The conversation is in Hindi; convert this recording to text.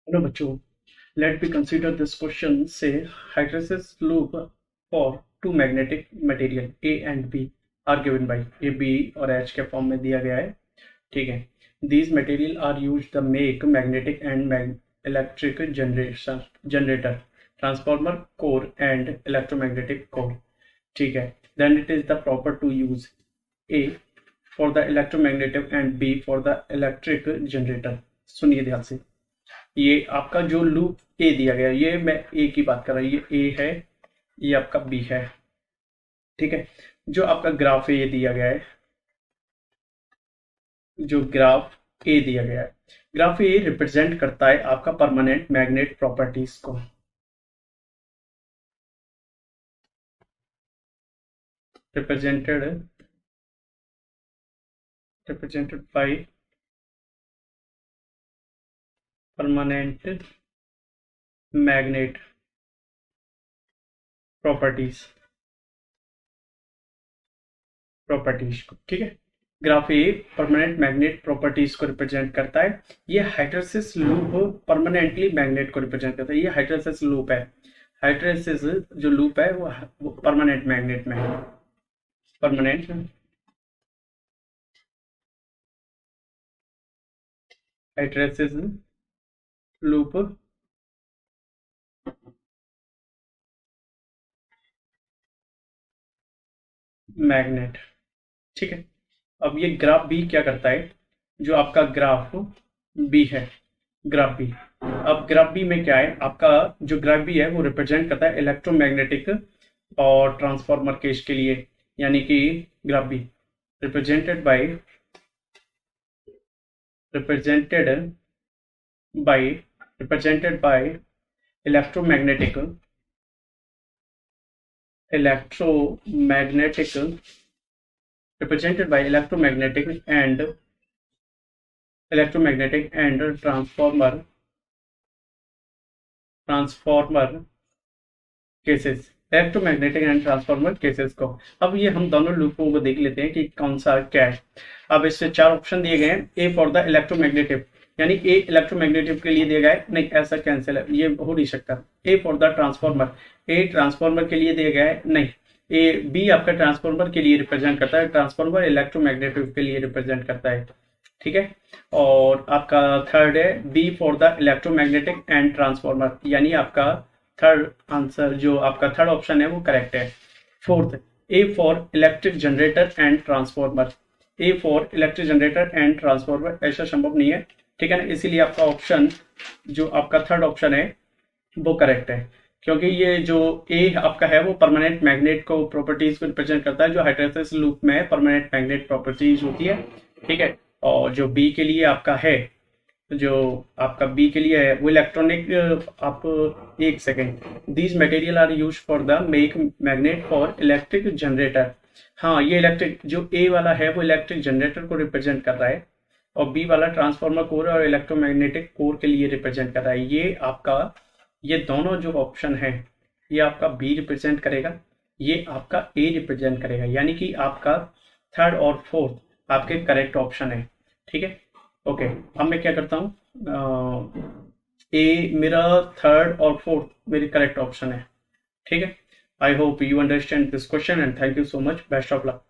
हेलो बच्चों, let me consider this question. Say hysteresis loop for two magnetic material A and B are given by A, B और H के फॉर्म में दिया गया है. ठीक है. These material are used to make magnetic and electric generator, transformer core and electromagnetic core. ठीक है. Then it is the proper to use A for the electromagnetic and B for the electric generator. सुनिए ध्यान से. ये आपका जो लूप ए दिया गया है, ये मैं ए की बात कर रहा हूँ, ये ए है, ये आपका बी है. ठीक है. जो आपका ग्राफ ए दिया गया है, जो ग्राफ ए दिया गया है, ग्राफ ए रिप्रेजेंट करता है आपका परमानेंट मैग्नेट प्रॉपर्टीज को. Represented by permanent magnet properties को. ठीक है. Graph a permanent magnet properties को रिप्रेजेंट करता है. ये हाइड्रोसिस लूप परमानेंटली मैग्नेट को रिप्रेजेंट करता है. ये हाइड्रोसिस लूप है. हाइड्रोसिस जो लूप है वो परमानेंट मैग्नेट में है. Permanent hidrosis loop magnet. ठीक है. अब ये ग्राफ बी क्या करता है, जो आपका ग्राफ बी है, ग्राफ बी. अब ग्राफ बी में क्या है, आपका जो ग्राफ बी है वो रिप्रेजेंट करता है इलेक्ट्रोमैग्नेटिक और ट्रांसफार्मर केस के लिए. यानी कि graph be represented by electromagnetic represented by electromagnetic and transformer cases. Electromagnetic and transformer cases को. अब ये हम दोनों लूपों को देख लेते हैं कि कौन सा क्या है. अब इससे चार ऑप्शन दिए गए हैं. ए फॉर द इलेक्ट्रोमैग्नेटिव, यानी ए इलेक्ट्रोमैग्नेटिव के लिए दिया गया है. नहीं, ऐसा कैंसिल है, ये हो नहीं सकता. A for the transformer, A transformer के लिए दिया गया है. नहीं. ए बी आपका ट्रांसफॉर्मर के लिए रिप्रेजेंट करता है. ट्रांसफॉर्मर इलेक्ट्रोमैग्नेटिव के लिए रिप्रेजेंट करता है. ठीक है. और आपका थर्ड है be for the electromagnetic and transformer, यानी आपका थर्ड आंसर जो आपका थर्ड ऑप्शन है वो करेक्ट है. Fourth, A for electric generator and transformer. A for electric generator and transformer ऐसा संभव नहीं है. ठीक है ना. इसीलिए आपका ऑप्शन जो आपका थर्ड ऑप्शन है वो करेक्ट है, क्योंकि ये जो ए आपका है वो परमानेंट मैग्नेट को प्रॉपर्टीज को रिप्रेजेंट करता है. जो हाइड्रोसिस लूप में परमानेंट मैग्नेट प्रॉपर्टीज होती है. ठीक है. और जो बी के लिए आपका है, जो आपका बी के लिए है वो इलेक्ट्रॉनिक. आप एक second. These material are use for the make magnet for electric generator. हाँ, ये इलेक्ट्रिक जो ए वाला है वो इलेक्ट्रिक जनरेटर को रिप्रेजेंट कर रहा है, और बी वाला ट्रांसफॉर्मर कोर और इलेक्ट्रोमैग्नेटिक कोर के लिए रिप्रेजेंट कर रहा है. ये आपका ये दोनों जो ऑप्शन है, ये आपका बी रिप्रेजेंट करेगा, ये आपका ए रिप्रेजेंट करेगा. यानी कि आपका थर्ड और फोर्थ आपके करेक्ट ऑप्शन है. ठीक है. ओके. अब मैं क्या करता हूँ, ए मेरा थर्ड और फोर्थ मेरी करेक्ट ऑप्शन है. ठीक है. I hope you understand this question and thank you so much. Best of luck.